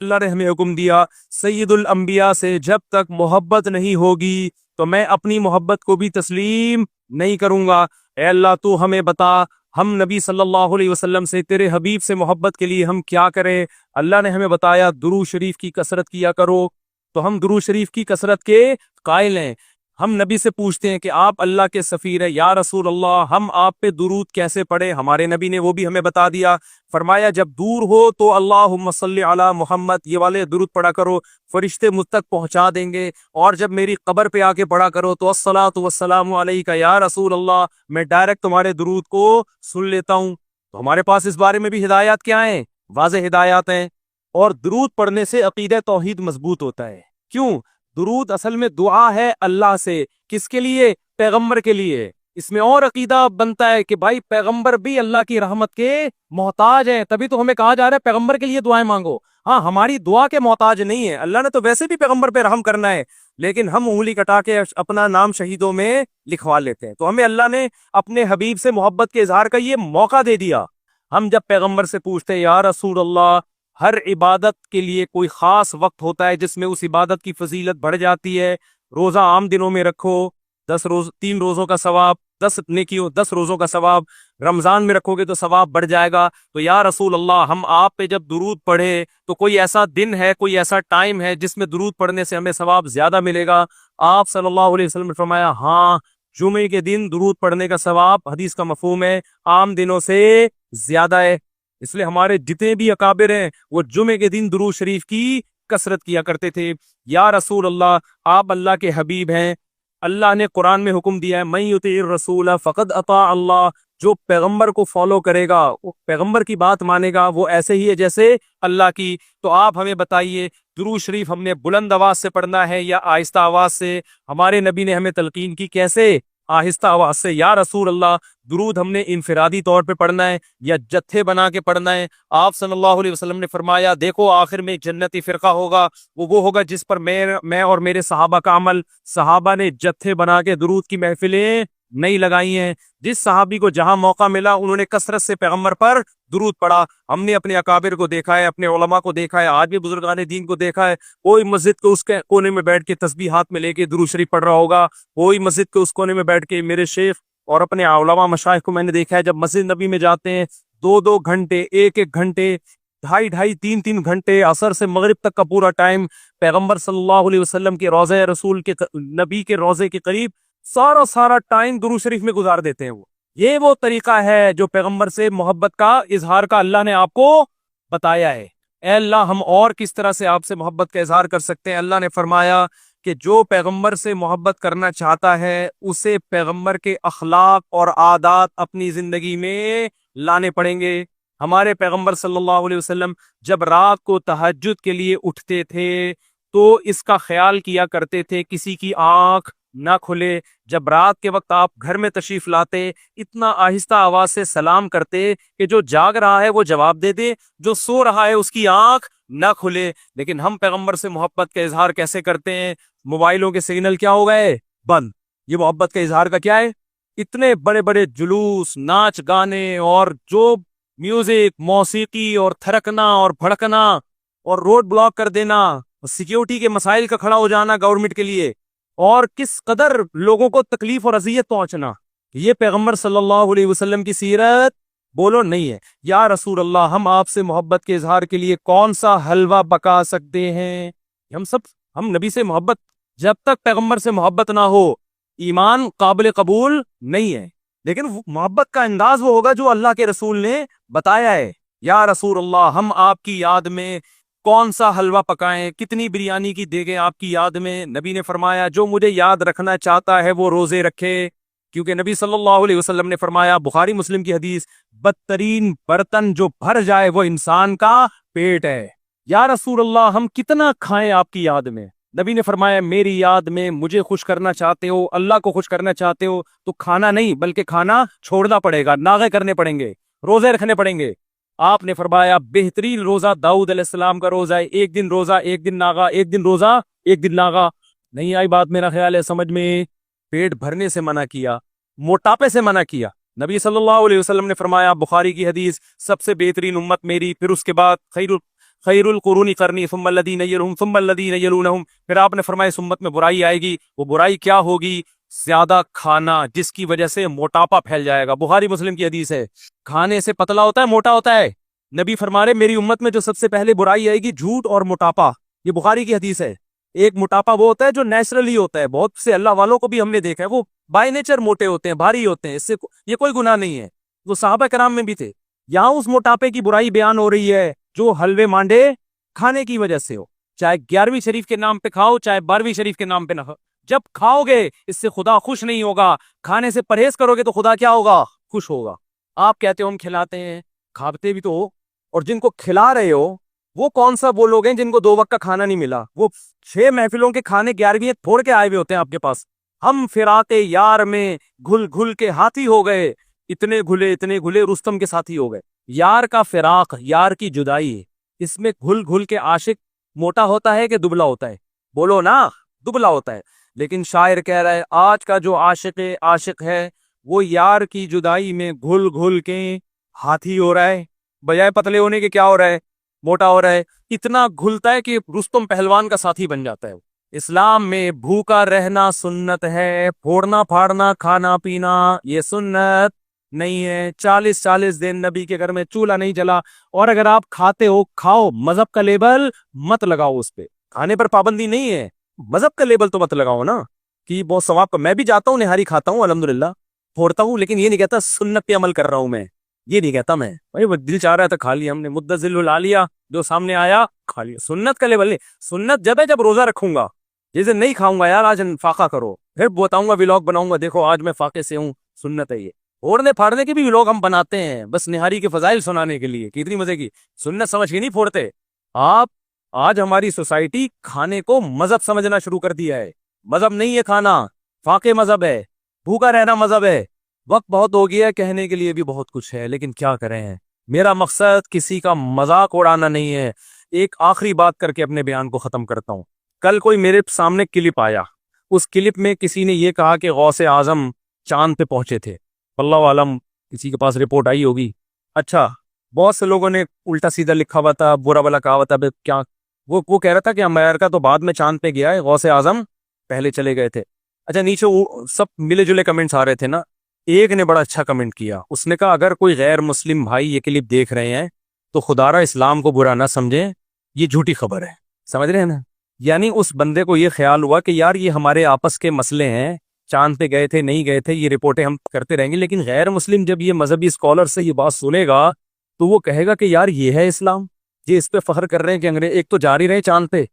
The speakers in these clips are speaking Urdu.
اللہ نے ہمیں حکم دیا سید الانبیاء سے جب تک محبت نہیں ہوگی تو میں اپنی محبت کو بھی تسلیم نہیں کروں گا۔ اے اللہ تو ہمیں بتا ہم نبی صلی اللہ علیہ وسلم سے تیرے حبیب سے محبت کے لیے ہم کیا کریں؟ اللہ نے ہمیں بتایا درود شریف کی کثرت کیا کرو، تو ہم درود شریف کی کثرت کے قائل ہیں۔ ہم نبی سے پوچھتے ہیں کہ آپ اللہ کے سفیر ہیں، یا رسول اللہ ہم آپ پہ درود کیسے پڑھیں؟ ہمارے نبی نے وہ بھی ہمیں بتا دیا، فرمایا جب دور ہو تو اللہم صلی علی محمد یہ والے درود پڑھا کرو، فرشتے مجھ تک پہنچا دیں گے، اور جب میری قبر پہ آ کے پڑھا کرو تو الصلاۃ والسلام علیک یا رسول اللہ، میں ڈائریکٹ تمہارے درود کو سن لیتا ہوں۔ تو ہمارے پاس اس بارے میں بھی ہدایات کیا ہیں؟ واضح ہدایات ہیں۔ اور درود پڑھنے سے عقیدہ توحید مضبوط ہوتا ہے۔ کیوں؟ درود اصل میں دعا ہے اللہ سے، کس کے لیے؟ پیغمبر کے لیے۔ اس میں اور عقیدہ بنتا ہے کہ بھائی پیغمبر بھی اللہ کی رحمت کے محتاج ہیں، تبھی تو ہمیں کہا جا رہا ہے پیغمبر کے لیے دعائیں مانگو۔ ہاں ہماری دعا کے محتاج نہیں ہے، اللہ نے تو ویسے بھی پیغمبر پہ رحم کرنا ہے، لیکن ہم انگلی کٹا کے اپنا نام شہیدوں میں لکھوا لیتے ہیں۔ تو ہمیں اللہ نے اپنے حبیب سے محبت کے اظہار کا یہ موقع دے دیا۔ ہم جب پیغمبر سے پوچھتے ہیں یا رسول اللہ، ہر عبادت کے لیے کوئی خاص وقت ہوتا ہے جس میں اس عبادت کی فضیلت بڑھ جاتی ہے۔ روزہ عام دنوں میں رکھو، 3 روزوں کا ثواب، 10 نیکیوں 10 روزوں کا ثواب، رمضان میں رکھو گے تو ثواب بڑھ جائے گا۔ تو یا رسول اللہ ہم آپ پہ جب درود پڑھے تو کوئی ایسا دن ہے، کوئی ایسا ٹائم ہے جس میں درود پڑھنے سے ہمیں ثواب زیادہ ملے گا؟ آپ صلی اللہ علیہ وسلم نے فرمایا ہاں، جمعے کے دن درود پڑھنے کا ثواب، حدیث کا مفہوم ہے، عام دنوں سے زیادہ ہے۔ اس لیے ہمارے جتنے بھی اکابر ہیں وہ جمعے کے دن درود شریف کی کثرت کیا کرتے تھے۔ یا رسول اللہ آپ اللہ کے حبیب ہیں، اللہ نے قرآن میں حکم دیا ہے من یطیع الرسول فقد اطاع اللہ، جو پیغمبر کو فالو کرے گا، وہ پیغمبر کی بات مانے گا، وہ ایسے ہی ہے جیسے اللہ کی۔ تو آپ ہمیں بتائیے درود شریف ہم نے بلند آواز سے پڑھنا ہے یا آہستہ آواز سے؟ ہمارے نبی نے ہمیں تلقین کی کیسے؟ آہستہ آواز سے۔ یا رسول اللہ درود ہم نے انفرادی طور پہ پڑھنا ہے یا جتھے بنا کے پڑھنا ہے؟ آپ صلی اللہ علیہ وسلم نے فرمایا دیکھو آخر میں ایک جنتی فرقہ ہوگا، وہ ہوگا جس پر میں اور میرے صحابہ کا عمل۔ صحابہ نے جتھے بنا کے درود کی محفلیں نہیں لگائی ہیں، جس صحابی کو جہاں موقع ملا انہوں نے کثرت سے پیغمبر پر درود پڑھا۔ ہم نے اپنے اکابر کو دیکھا ہے، اپنے علماء کو دیکھا ہے، آج بھی بزرگان دین کو دیکھا ہے، کوئی مسجد کے اس کے کونے میں بیٹھ کے تسبیح ہاتھ میں لے کے درود شریف پڑھ رہا ہوگا، کوئی مسجد کے اس کونے میں بیٹھ کے میرے شیخ اور اپنے علماء مشائخ کو میں نے دیکھا ہے جب مسجد نبی میں جاتے ہیں 2 گھنٹے، 1 گھنٹے، 2.5 3 گھنٹے، عصر سے مغرب تک کا پورا ٹائم پیغمبر صلی اللہ علیہ وسلم کے روضہ رسول کے نبی کے روضے کے قریب سارا ٹائم درود شریف میں گزار دیتے ہیں۔ وہ طریقہ ہے جو پیغمبر سے محبت کا اظہار کا اللہ نے آپ کو بتایا ہے۔ اے اللہ ہم اور کس طرح سے آپ سے محبت کا اظہار کر سکتے ہیں؟ اللہ نے فرمایا کہ جو پیغمبر سے محبت کرنا چاہتا ہے اسے پیغمبر کے اخلاق اور عادات اپنی زندگی میں لانے پڑیں گے۔ ہمارے پیغمبر صلی اللہ علیہ وسلم جب رات کو تہجد کے لیے اٹھتے تھے تو اس کا خیال کیا کرتے تھے کسی کی آنکھ نہ کھلے۔ جب رات کے وقت آپ گھر میں تشریف لاتے اتنا آہستہ آواز سے سلام کرتے کہ جو جاگ رہا ہے وہ جواب دے دے، جو سو رہا ہے اس کی آنکھ نہ کھلے۔ لیکن ہم پیغمبر سے محبت کا اظہار کیسے کرتے ہیں؟ موبائلوں کے سگنل کیا ہو گئے؟ بند۔ یہ محبت کا اظہار کا کیا ہے؟ اتنے بڑے بڑے جلوس، ناچ گانے اور جو میوزک، موسیقی اور تھرکنا اور بھڑکنا اور روڈ بلاک کر دینا، سیکیورٹی کے مسائل کا کھڑا ہو جانا گورنمنٹ کے لیے، اور کس قدر لوگوں کو تکلیف اور اذیت پہنچنا، یہ پیغمبر صلی اللہ علیہ وسلم کی سیرت بولو نہیں ہے۔ یا رسول اللہ ہم آپ سے محبت کے اظہار کے لیے کون سا حلوہ پکا سکتے ہیں؟ ہم نبی سے محبت، جب تک پیغمبر سے محبت نہ ہو ایمان قابل قبول نہیں ہے۔ لیکن محبت کا انداز وہ ہوگا جو اللہ کے رسول نے بتایا ہے۔ یا رسول اللہ ہم آپ کی یاد میں کون سا حلوہ پکائیں، کتنی بریانی کی دیگیں آپ کی یاد میں؟ نبی نے فرمایا جو مجھے یاد رکھنا چاہتا ہے وہ روزے رکھے، کیونکہ نبی صلی اللہ علیہ وسلم نے فرمایا، بخاری مسلم کی حدیث، بدترین برتن جو بھر جائے وہ انسان کا پیٹ ہے۔ یا رسول اللہ ہم کتنا کھائیں آپ کی یاد میں؟ نبی نے فرمایا میری یاد میں مجھے خوش کرنا چاہتے ہو، اللہ کو خوش کرنا چاہتے ہو تو کھانا نہیں بلکہ کھانا چھوڑنا پڑے گا، ناغے کرنے پڑیں گے، روزے رکھنے پڑیں گے۔ آپ نے فرمایا بہترین روزہ داؤد علیہ السلام کا روزہ ہے، 1 دن روزہ 1 دن ناغا، 1 دن روزہ 1 دن ناغا۔ نہیں آئی بات میرا خیال ہے سمجھ میں؟ پیٹ بھرنے سے منع کیا، موٹاپے سے منع کیا۔ نبی صلی اللہ علیہ وسلم نے فرمایا، بخاری کی حدیث، سب سے بہترین امت میری، پھر اس کے بعد خیر القرون قرنی ثم الذین یلونہم ثم الذین یلونہم. پھر آپ نے فرمایا اس امت میں برائی آئے گی. وہ برائی کیا ہوگی؟ زیادہ کھانا، جس کی وجہ سے موٹاپا پھیل جائے گا. بخاری مسلم کی حدیث ہے. کھانے سے پتلا ہوتا ہے، موٹا ہوتا ہے. نبی فرما رہے میری امت میں جو سب سے پہلے برائی آئے گی جھوٹ اور موٹاپا. یہ بخاری کی حدیث ہے. ایک موٹاپا وہ ہوتا ہے جو نیچرلی ہوتا ہے. بہت سے اللہ والوں کو بھی ہم نے دیکھا ہے وہ بائی نیچر موٹے ہوتے ہیں، بھاری ہوتے ہیں. اس سے یہ کوئی گناہ نہیں ہے. وہ صحابہ کرام میں بھی تھے. یہاں اس موٹاپے کی برائی بیان ہو رہی ہے جو حلوے مانڈے کھانے کی وجہ سے ہو. چاہے 11ویں شریف کے نام پہ کھاؤ، چاہے 12ویں شریف کے نام پہ نہ کھاؤ. جب کھاؤ گے اس سے خدا خوش نہیں ہوگا. کھانے سے پرہیز کرو گے تو خدا کیا ہوگا؟ خوش ہوگا. آپ کہتے ہو ہم کھلاتے ہیں، کھاتے بھی تو ہو. اور جن کو کھلا رہے ہو وہ کون سا وہ لوگ ہیں جن کو 2 وقت کا کھانا نہیں ملا؟ وہ 6 محفلوں کے کھانے 11ویں پھوڑ کے آئے ہوئے ہوتے ہیں آپ کے پاس. ہم فراق یار میں گھل گھل کے ہاتھی ہو گئے. اتنے گھلے رستم کے ساتھی ہو گئے. یار کا فراق، یار کی جدائی، اس میں گھل گھل کے عاشق موٹا ہوتا ہے کہ دبلا ہوتا ہے؟ بولو نا، دبلا ہوتا ہے. لیکن شاعر کہہ رہا ہے آج کا جو عاشق ہے وہ یار کی جدائی میں گھل گھل کے ہاتھی ہو رہا ہے. بجائے پتلے ہونے کے کیا ہو رہا ہے؟ موٹا ہو رہا ہے. اتنا گھلتا ہے کہ رستم پہلوان کا ساتھی بن جاتا ہے. اسلام میں بھوکا رہنا سنت ہے، پھوڑنا پھاڑنا کھانا پینا یہ سنت نہیں ہے. 40 دن نبی کے گھر میں چولہا نہیں جلا. اور اگر آپ کھاتے ہو کھاؤ، مذہب کا لیبل مت لگاؤ اس پہ. کھانے پر پابندی نہیں ہے، مذہب کا لیبل تو مت لگاؤ نا کہ بہت ثواب کا. میں بھی جاتا ہوں، نہاری کھاتا ہوں الحمدللہ، پھوڑتا ہوں، لیکن یہ نہیں کہتا سنت پہ عمل کر رہا ہوں. میں یہ نہیں کہتا. میں بھائی وہ دل چاہ رہا تھا کھا لیا ہم نے، مدذل العالیہ جو سامنے آیا کھا لیا. سنت کا لیبل نہیں. سنت جب ہے جب روزہ رکھوں گا. جیسے نہیں کھاؤں گا یار آج فاقہ کرو، پھر بتاؤں گا ولاگ بناؤں گا دیکھو آج میں فاقے سے ہوں. سنت ہے یہ. پھوڑنے پھاڑنے کے بھی ولاگ ہم بناتے ہیں بس نہاری کے فضائل سنانے کے لیے. کتنی مزے کی سنت سمجھ کے نہیں پھوڑتے آپ. آج ہماری سوسائٹی کھانے کو مذہب سمجھنا شروع کر دیا ہے. مذہب نہیں ہے کھانا، فاقے مذہب ہے، بھوکا رہنا مذہب ہے. وقت بہت ہو گیا، کہنے کے لیے بھی بہت کچھ ہے لیکن کیا کریں ہیں. میرا مقصد کسی کا مذاق اڑانا نہیں ہے. ایک آخری بات کر کے اپنے بیان کو ختم کرتا ہوں. کل کوئی میرے سامنے کلپ آیا، اس کلپ میں کسی نے یہ کہا کہ غوث اعظم چاند پہ پہنچے تھے. اللہ عالم کسی کے پاس رپورٹ آئی ہوگی. اچھا، بہت سے لوگوں نے الٹا سیدھا لکھا ہوا تھا، برا بلا کہا ہوا تھا. کیا وہ کہہ رہا تھا کہ امریکہ تو بعد میں چاند پہ گیا ہے، غوث اعظم پہلے چلے گئے تھے. اچھا، نیچے سب ملے جلے کمنٹس آ رہے تھے نا. ایک نے بڑا اچھا کمنٹ کیا. اس نے کہا اگر کوئی غیر مسلم بھائی یہ کلپ دیکھ رہے ہیں تو خدا را اسلام کو برا نہ سمجھیں، یہ جھوٹی خبر ہے. سمجھ رہے ہیں نا؟ یعنی اس بندے کو یہ خیال ہوا کہ یار یہ ہمارے آپس کے مسئلے ہیں، چاند پہ گئے تھے نہیں گئے تھے یہ رپورٹیں ہم کرتے رہیں گے. لیکن غیر مسلم جب یہ مذہبی اسکالر سے یہ بات سنے گا تو وہ کہے گا کہ یار یہ ہے اسلام. یہ اس پہ فخر کر رہے ہیں کہ انگریز ایک تو جا ہی رہے چاند پہ،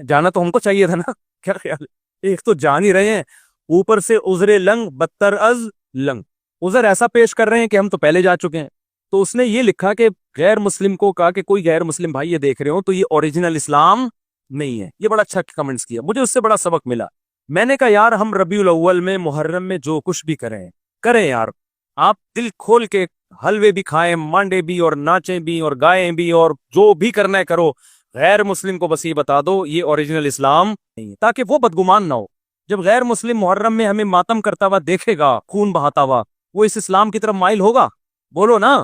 جانا تو ہم کو چاہیے تھا نا. کیا خیال ہے؟ ایک تو جان ہی رہے ہیں، اوپر سے عذر لنگ بدتر از لنگ. عذر ایسا پیش کر رہے ہیں کہ ہم تو پہلے جا چکے ہیں. تو اس نے یہ لکھا کہ غیر مسلم کو کہا کہ کوئی غیر مسلم بھائی یہ دیکھ رہے ہو تو یہ اوریجنل اسلام نہیں ہے. یہ بڑا اچھا کمنٹس کیا، مجھے اس سے بڑا سبق ملا. میں نے کہا یار ہم ربیع الاول میں محرم میں جو کچھ بھی کریں یار، آپ دل کھول کے حلوے بھی کھائیں، مانڈے بھی، اور ناچیں بھی، اور گائیں بھی، اور جو بھی کرنا ہے کرو. غیر مسلم کو بس یہ بتا دو یہ اوریجنل اسلام نہیں ہے تاکہ وہ بدگمان نہ ہو. جب غیر مسلم محرم میں ہمیں ماتم کرتا ہوا دیکھے گا، خون بہاتا ہوا، وہ اس اسلام کی طرف مائل ہوگا؟ بولو نا.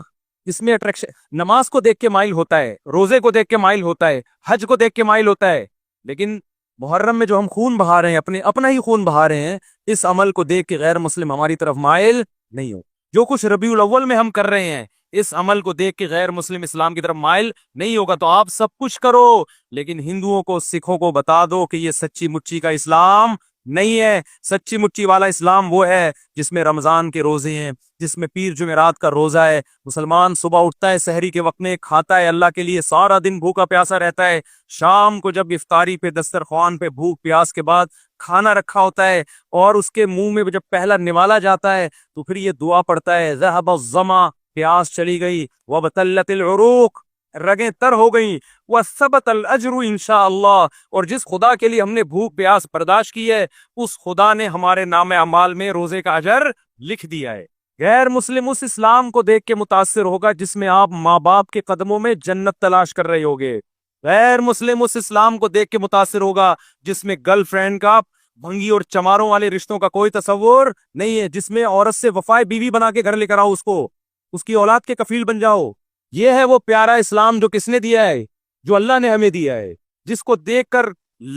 اس میں اٹریکشن نماز کو دیکھ کے مائل ہوتا ہے، روزے کو دیکھ کے مائل ہوتا ہے، حج کو دیکھ کے مائل ہوتا ہے. لیکن محرم میں جو ہم خون بہا رہے ہیں، اپنا ہی خون بہا رہے ہیں، اس عمل کو دیکھ کے غیر مسلم ہماری طرف مائل نہیں ہو. جو کچھ ربیع الاول میں ہم کر رہے ہیں اس عمل کو دیکھ کے غیر مسلم اسلام کی طرف مائل نہیں ہوگا. تو آپ سب کچھ کرو لیکن ہندوؤں کو سکھوں کو بتا دو کہ یہ سچی مچی کا اسلام نہیں ہے. سچی مچی والا اسلام وہ ہے جس میں رمضان کے روزے ہیں، جس میں پیر جمعرات کا روزہ ہے. مسلمان صبح اٹھتا ہے، سحری کے وقت میں کھاتا ہے اللہ کے لیے، سارا دن بھوکا پیاسا رہتا ہے. شام کو جب افطاری پہ دسترخوان پہ بھوک پیاس کے بعد کھانا رکھا ہوتا ہے اور اس کے منہ میں جب پہلا نوالا جاتا ہے تو پھر یہ دعا پڑھتا ہے ذهب الظما، پیاس چلی گئی، وابتلت العروق، رگیں تر ہو گئیں، وثبت الاجر انشاءاللہ. اور جس خدا کے لیے ہم نے بھوک پیاس برداشت کی ہے اس خدا نے ہمارے نام اعمال میں روزے کا اجر لکھ دیا ہے. غیر مسلم اس اسلام کو دیکھ کے متاثر ہوگا جس میں آپ ماں باپ کے قدموں میں جنت تلاش کر رہے ہوگے. غیر مسلم اس اسلام کو دیکھ کے متاثر ہوگا جس میں گرل فرینڈ کا، بھنگی اور چماروں والے رشتوں کا کوئی تصور نہیں ہے، جس میں عورت سے وفائے بیوی بنا کے گھر لے کر آؤ، اس کو اس کی اولاد کے کفیل بن جاؤ. یہ ہے وہ پیارا اسلام جو کس نے دیا ہے؟ جو اللہ نے ہمیں دیا ہے، جس کو دیکھ کر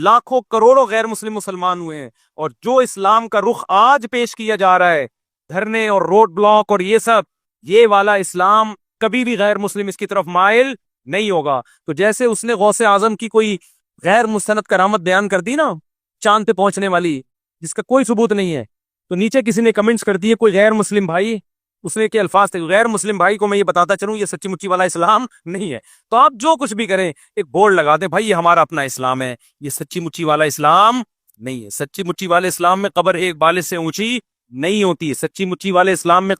لاکھوں کروڑوں غیر مسلم مسلمان ہوئے ہیں، اور جو اسلام کا رخ آج پیش کیا جا رہا ہے، دھرنے اور روڈ بلاک اور یہ سب، یہ والا اسلام کبھی بھی غیر مسلم اس کی طرف مائل نہیں ہوگا۔ تو جیسے اس نے غوث اعظم کی کوئی غیر مستند کرامت بیان کر دی نا، چاند پہ پہنچنے والی، جس کا کوئی ثبوت نہیں ہے، تو نیچے کسی نے کمنٹس کر دیے کوئی غیر مسلم بھائی، اس نے کہ الفاظ تھے، غیر مسلم بھائی کو میں یہ بتاتا چلوں یہ سچی مچی والا اسلام نہیں ہے۔ تو آپ جو کچھ بھی کریں ایک بورڈ لگا دیں، بھائی یہ ہمارا اپنا اسلام ہے، یہ سچی مچی والا اسلام نہیں ہے۔ سچی مچی والے اسلام میں قبر ایک بالے سے اونچی نہیں ہوتی، سچی مچی والے اسلام میں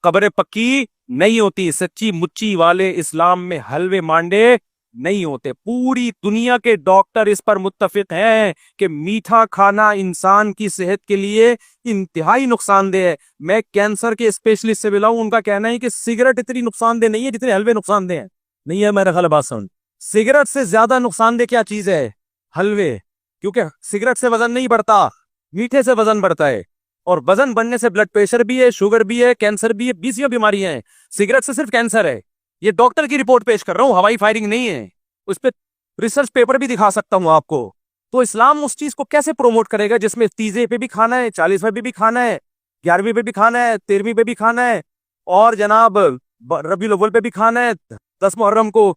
قبریں پکی نہیں ہوتی، سچی مچی والے اسلام میں حلوے مانڈے نہیں ہوتے۔ پوری دنیا کے ڈاکٹر اس پر متفق ہیں کہ میٹھا کھانا انسان کی صحت کے لیے انتہائی نقصان دہ ہے۔ میں کینسر کے اسپیشلسٹ سے ملا ہوں، ان کا کہنا ہے کہ سگریٹ اتنی نقصان دہ نہیں ہے جتنے حلوے نقصان دہ ہیں۔ نہیں ہے میرا غلط بات سن، سگریٹ سے زیادہ نقصان دہ کیا چیز ہے؟ حلوے، کیونکہ سگریٹ سے وزن نہیں بڑھتا، میٹھے سے وزن بڑھتا ہے، اور وزن بڑھنے سے بلڈ پریشر بھی ہے، شوگر بھی ہے، کینسر بھی ہے، 20 بیماریاں ہیں۔ سگریٹ سے صرف کینسر ہے، یہ ڈاکٹر کی رپورٹ پیش کر رہا ہوں، ہوائی فائرنگ نہیں ہے، اس پہ ریسرچ پیپر بھی دکھا سکتا ہوں آپ کو۔ تو اسلام اس چیز کو کیسے پروموٹ کرے گا جس میں 30 پہ بھی کھانا ہے، 40 پہ بھی کھانا ہے، 11ویں پہ بھی کھانا ہے، 13ویں پہ بھی کھانا ہے، اور جناب ربیع الاول پہ بھی کھانا ہے، 10 محرم کو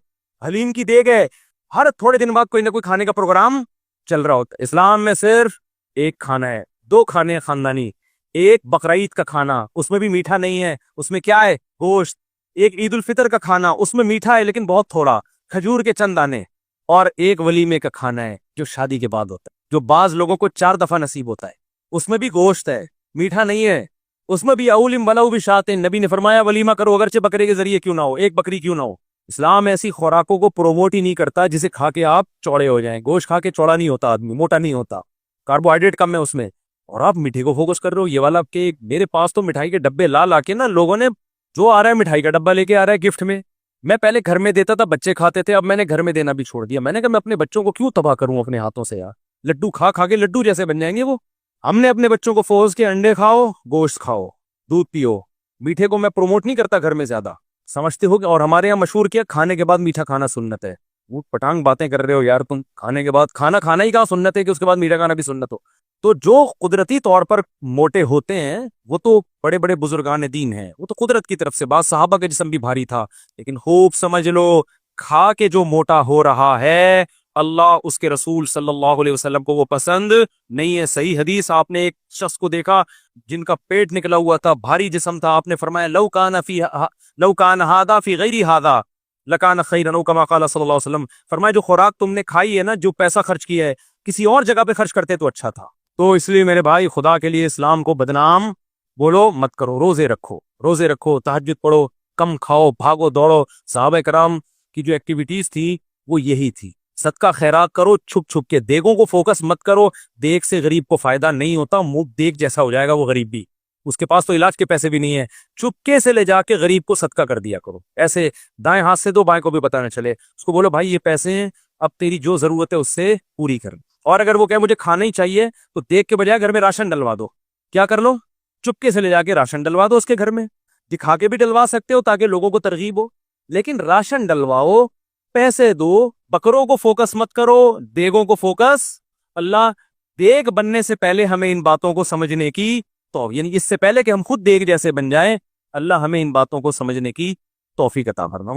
حلیم کی دیگ ہے، ہر تھوڑے دن بعد کوئی نہ کوئی کھانے کا پروگرام چل رہا ہوتا ہے۔ اسلام میں صرف ایک کھانا ہے، 2 کھانے خاندانی، ایک بقرعید کا کھانا، اس میں بھی میٹھا نہیں ہے، اس میں کیا ہے؟ گوشت۔ ایک عید الفطر کا کھانا، اس میں میٹھا ہے لیکن بہت تھوڑا، کھجور کے چند دانے۔ اور ایک ولیمے کا کھانا ہے جو شادی کے بعد ہوتا ہے، جو بعض لوگوں کو 4 دفعہ نصیب ہوتا ہے، اس میں بھی گوشت ہے، میٹھا نہیں ہے، اس میں بھی اولم ولو بشاتن، نبی نے فرمایا ولیمہ کرو اگرچہ بکرے کے ذریعے کیوں نہ ہو، ایک بکری کیوں نہ ہو۔ اسلام ایسی خوراکوں کو پروموٹ ہی نہیں کرتا جسے کھا کے آپ چوڑے ہو جائیں۔ گوشت کھا کے چوڑا نہیں ہوتا آدمی، موٹا نہیں ہوتا، کاربوہائیڈریٹ کم ہے اس میں، اور آپ میٹھے کو فوکس کر رہے ہو۔ یہ والا کہ میرے پاس تو مٹھائی کے ڈبے لا کے نا لوگوں نے، جو آ رہا ہے مٹھائی کا ڈبہ لے کے آ رہا ہے گفٹ میں، میں پہلے گھر میں دیتا تھا، بچے کھاتے تھے، اب میں نے گھر میں دینا بھی چھوڑ دیا۔ میں نے کہا میں اپنے بچوں کو کیوں تباہ کروں اپنے ہاتھوں سے یار، لڈو کھا کے لڈو جیسے بن جائیں گے وہ۔ ہم نے اپنے بچوں کو فوز کے انڈے کھاؤ، گوشت کھاؤ، دودھ پیو، میٹھے کو میں پروموٹ نہیں کرتا گھر میں زیادہ، سمجھتے ہو کہ، اور ہمارے یہاں مشہور کیا کھانے کے بعد میٹھا کھانا سنت ہے۔ وہ پٹانگ باتیں کر رہے ہو یار تم، کھانے کے بعد کھانا ہی کہاں سنت ہے کہ اس کے بعد میٹھا کھانا بھی سنت ہو۔ تو جو قدرتی طور پر موٹے ہوتے ہیں وہ تو بڑے بڑے بزرگان دین ہیں، وہ تو قدرت کی طرف سے، بعض صحابہ کا جسم بھی بھاری تھا، لیکن خوب سمجھ لو کھا کے جو موٹا ہو رہا ہے اللہ اس کے رسول صلی اللہ علیہ وسلم کو وہ پسند نہیں ہے۔ صحیح حدیث، آپ نے ایک شخص کو دیکھا جن کا پیٹ نکلا ہوا تھا، بھاری جسم تھا، آپ نے فرمایا لو کان ھذا فی غیر ھذا لکان خیرا، او کما قال صلی اللہ علیہ وسلم، فرمایا جو خوراک تم نے کھائی ہے نا، جو پیسہ خرچ کیا ہے، کسی اور جگہ پہ خرچ کرتے تو اچھا تھا۔ تو اس لیے میرے بھائی خدا کے لیے اسلام کو بدنام بولو مت کرو، روزے رکھو، تہجد پڑھو، کم کھاؤ، بھاگو دوڑو۔ صحابہ کرام کی جو ایکٹیویٹیز تھی وہ یہی تھی، صدقہ خیرات کرو چھپ کے، دیگوں کو فوکس مت کرو، دیگ سے غریب کو فائدہ نہیں ہوتا، منہ دیگ جیسا ہو جائے گا وہ غریب بھی، اس کے پاس تو علاج کے پیسے بھی نہیں ہیں، چپکے سے لے جا کے غریب کو صدقہ کر دیا کرو، ایسے دائیں ہاتھ سے دو، بائیں کو بھی پتہ نہ چلے، اس کو بولو بھائی یہ پیسے ہیں، اب تیری جو ضرورت ہے اس سے پوری کر۔ اور اگر وہ کہے مجھے کھانا ہی چاہیے تو دیکھ کے بجائے گھر میں راشن ڈلوا دو، کیا کر لو، چپکے سے لے جا کے راشن ڈلوا دو اس کے گھر میں، دکھا کے بھی ڈلوا سکتے ہو تاکہ لوگوں کو ترغیب ہو، لیکن راشن ڈلواؤ، پیسے دو، بکروں کو فوکس مت کرو، دیگوں کو فوکس۔ اللہ دیگ بننے سے پہلے ہمیں ان باتوں کو سمجھنے کی، تو یعنی اس سے پہلے کہ ہم خود دیگ جیسے بن جائیں، اللہ ہمیں ان باتوں کو سمجھنے کی توفیق عطا فرمائے۔